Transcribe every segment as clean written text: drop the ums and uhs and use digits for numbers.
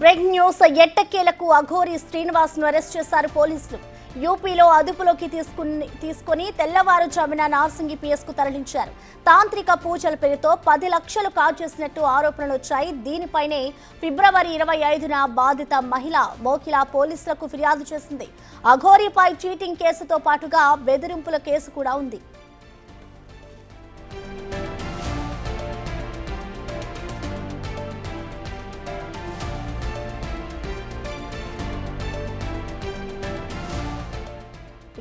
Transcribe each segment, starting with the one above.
Breaking news ఎట్టకేలకు అఘోరి శ్రీనివాస్ ను arrest చేశారు పోలీసులు. యూపీలో అదుపులోకి తీసుకుని తెల్లవారుజామున నార్సింగి పిఎస్ కు తరలించారు. తాంత్రిక పూజల పేరుతో 10 లక్షలు కాజేసినట్టు ఆరోపణలు వచ్చాయి. దీనిపైనే ఫిబ్రవరి 25న బాధిత మహిళ మోకిలా పోలీసులకు ఫిర్యాదు చేసింది. అఘోరిపై చీటింగ్ కేసుతో పాటుగా బెదిరింపుల కేసు కూడా ఉంది.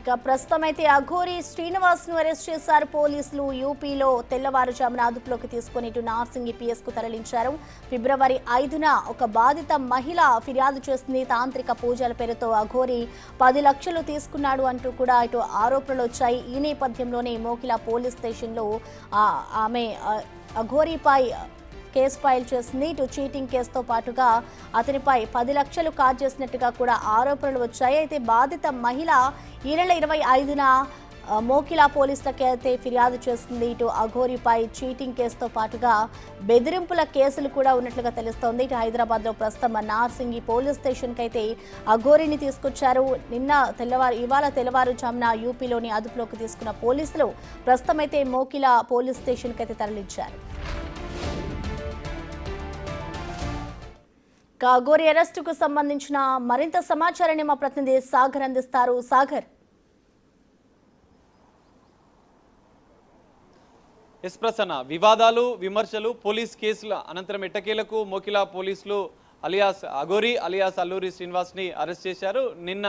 ఇక ప్రస్తుతం అయితే అఘోరి శ్రీనివాస్ ను అరెస్ట్ చేశారు పోలీసులు. యూపీలో తెల్లవారుజామున అదుపులోకి తీసుకుని ఇటు నార్సింగి పిఎస్ కు తరలించారు. ఫిబ్రవరి 5న ఒక బాధిత మహిళ ఫిర్యాదు చేసింది. తాంత్రిక పూజల పేరుతో అఘోరి 10 లక్షలు తీసుకున్నాడు అంటూ కూడా ఇటు ఆరోపణలు వచ్చాయి. ఈ నేపథ్యంలోనే మోకిలా పోలీస్ స్టేషన్లో ఆమె అఘోరిపై కేసు ఫైల్ చేసింది. ఇటు చీటింగ్ కేసుతో పాటుగా అతనిపై 10 లక్షలు కాజేసినట్టుగా కూడా ఆరోపణలు వచ్చాయి. అయితే బాధిత మహిళ ఈ నెల 25న మోకిలా పోలీసులకి అయితే ఫిర్యాదు చేస్తుంది. ఇటు అఘోరిపై చీటింగ్ కేసుతో పాటుగా బెదిరింపుల కేసులు కూడా ఉన్నట్లుగా తెలుస్తోంది. ఇటు హైదరాబాద్లో ప్రస్తుతం నార్సింగి పోలీస్ స్టేషన్కి అయితే అఘోరిని తీసుకొచ్చారు. ఇవాళ తెల్లవారుజామున యూపీలోని అదుపులోకి తీసుకున్న పోలీసులు ప్రస్తుతం అయితే మోకిలా పోలీస్ స్టేషన్కి అయితే తరలించారు. అఘోరి అరెస్టుకు సంబంధించిన మరింత సమాచారాన్ని మా ప్రతినిధి సాగర్ అందిస్తారు. సాగర్. ఎస్ ప్రసన్న, వివాదాలు విమర్శలు పోలీస్ కేసుల అనంతరం ఎట్టకేలకు మోకిలా పోలీసులు అలియాస్ అఘోరి అలియాస్ అల్లూరి శ్రీనివాస్ ని అరెస్ట్ చేశారు. నిన్న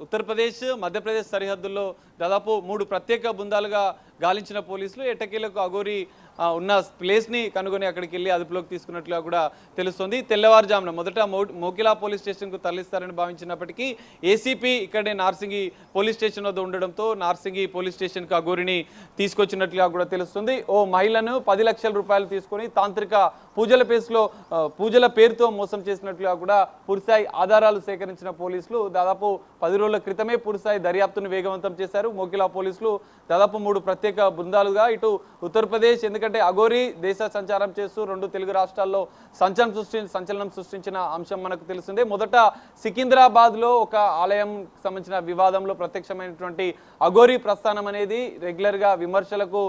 ఉత్తరప్రదేశ్ మధ్యప్రదేశ్ సరిహద్దుల్లో దాదాపు 3 ప్రత్యేక బృందాలుగా గాలించిన పోలీసులు ఎట్టకేలకు అఘోరి ఉన్న ప్లేస్ని కనుగొని అక్కడికి వెళ్ళి అదుపులోకి తీసుకున్నట్లుగా కూడా తెలుస్తుంది. తెల్లవారుజామున మొదట మోకిలా పోలీస్ స్టేషన్కు తరలిస్తారని భావించినప్పటికీ ఏసీపీ ఇక్కడే నార్సింగి పోలీస్ స్టేషన్ వద్ద ఉండడంతో నార్సింగి పోలీస్ స్టేషన్కు అఘోరిని తీసుకొచ్చినట్లుగా కూడా తెలుస్తుంది. ఓ మహిళను 10 లక్షల రూపాయలు తీసుకొని తాంత్రిక పూజల పేరుతో మోసం చేసినట్లుగా కూడా పూర్తిస్థాయి ఆధారాలు సేకరించిన పోలీసులు దాదాపు 10 రోజుల క్రితమే పూర్తిస్థాయి దర్యాప్తును వేగవంతం చేశారు. మోకిలా పోలీసులు దాదాపు 3 ప్రత్యేక బృందాలుగా ఇటు ఉత్తరప్రదేశ్, ఎందుకంటే అఘోరి దేశ సంచారం చేస్తూ 2 తెలుగు రాష్ట్రాల్లో సంచలనం సృష్టించిన అంశం మనకు తెలిసిందే. మొదట సికింద్రాబాద్లో ఒక ఆలయం సంబంధించిన వివాదంలో ప్రత్యక్షమైనటువంటి అఘోరి ప్రస్థానం అనేది రెగ్యులర్గా విమర్శలకు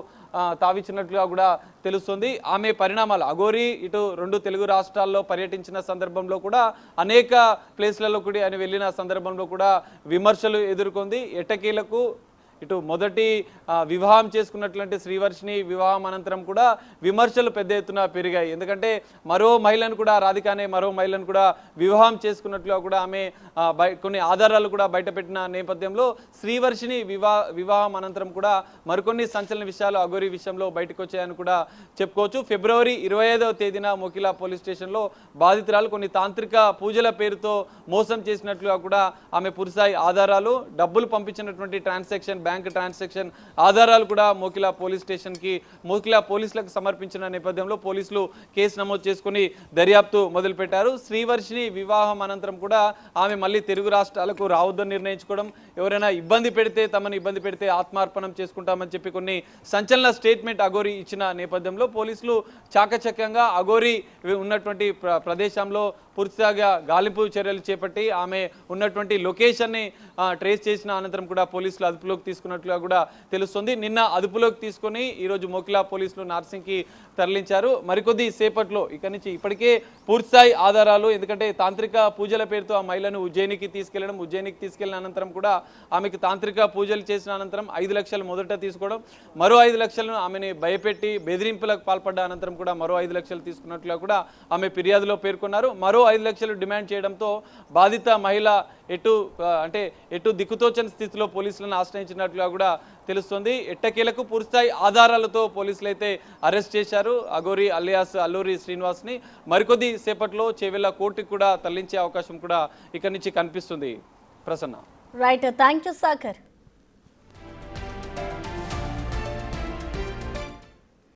తావిచ్చినట్లుగా కూడా తెలుస్తుంది. ఆమె పరిణామాలు అఘోరి ఇటు 2 తెలుగు రాష్ట్రాల్లో పర్యటించిన సందర్భంలో కూడా అనేక ప్లేస్లలో కూడా ఆయన వెళ్ళిన సందర్భంలో కూడా విమర్శలు ఎదుర్కొంది. ఎట్టకేలకు ఇటు మొదటి వివాహం చేసుకున్నటువంటి శ్రీవర్షిని వివాహం అనంతరం కూడా విమర్శలు పెద్ద ఎత్తున పెరిగాయి. ఎందుకంటే మరో మహిళను కూడా రాధికానే మరో మహిళను కూడా వివాహం చేసుకున్నట్లుగా కూడా ఆమె కొన్ని ఆధారాలు కూడా బయటపెట్టిన నేపథ్యంలో శ్రీవర్షిని వివాహం అనంతరం కూడా మరికొన్ని సంచలన విషయాలు అఘోరి విషయంలో బయటకు వచ్చాయని కూడా చెప్పుకోవచ్చు. ఫిబ్రవరి 25వ తేదీన మోకిలా పోలీస్ స్టేషన్లో బాధితురాలు కొన్ని తాంత్రిక పూజల పేరుతో మోసం చేసినట్లుగా కూడా ఆమె పూర్తిస్థాయి ఆధారాలు, డబ్బులు పంపించినటువంటి బ్యాంక్ ట్రాన్సాక్షన్ ఆధారాలు కూడా మోకిలా పోలీసులకు సమర్పించిన నేపథ్యంలో పోలీసులు కేసు నమోదు చేసుకుని దర్యాప్తు మొదలుపెట్టారు. శ్రీవర్షిని వివాహం అనంతరం కూడా ఆమె మళ్ళీ తెలుగు రాష్ట్రాలకు రావద్దని నిర్ణయించుకోవడం, ఎవరైనా తమను ఇబ్బంది పెడితే ఆత్మార్పణం చేసుకుంటామని చెప్పి కొన్ని సంచలన స్టేట్మెంట్ అఘోరి ఇచ్చిన నేపథ్యంలో పోలీసులు చాకచక్యంగా అఘోరి ఉన్నటువంటి ప్రదేశంలో పూర్తిగా గాలింపు చర్యలు చేపట్టి ఆమె ఉన్నటువంటి లొకేషన్ని ట్రేస్ చేసిన అనంతరం కూడా పోలీసులు అదుపులోకి తీసుకున్నట్లుగా కూడా తెలుస్తుంది. నిన్న అదుపులోకి తీసుకొని ఈరోజు మోకిలా పోలీసులు నార్సింగ్కి తరలించారు. మరికొద్ది సేపట్లో ఇక్కడి నుంచి ఇప్పటికే పూర్తిస్థాయి ఆధారాలు, ఎందుకంటే తాంత్రిక పూజల పేరుతో ఆ మహిళను ఉజ్జయినికి తీసుకెళ్లిన అనంతరం కూడా ఆమెకు తాంత్రిక పూజలు చేసిన అనంతరం 5 లక్షలు మొదట తీసుకోవడం, మరో 5 లక్షలను ఆమెని భయపెట్టి బెదిరింపులకు పాల్పడ్డ అనంతరం కూడా మరో 5 లక్షలు తీసుకున్నట్లుగా కూడా ఆమె ఫిర్యాదులో పేర్కొన్నారు. మరో 5 లక్షలు డిమాండ్ చేయడంతో బాధిత మహిళ ఎటు దిక్కుతోచని స్థితిలో పోలీసులను ఆశ్రయించినట్లుగా కూడా తెలుస్తుంది. ఎట్టకేలకు పూర్తిస్థాయి ఆధారాలతో పోలీసులు అయితే అరెస్ట్ చేశారు అఘోరి అలియాస్ అల్లూరి శ్రీనివాస్ని. మరికొద్ది సేపట్లో చేవెళ్ల కోర్టుకు కూడా తరలించే అవకాశం కూడా ఇక్కడి నుంచి కనిపిస్తుంది. Prasanna. Right, thank you Sagar.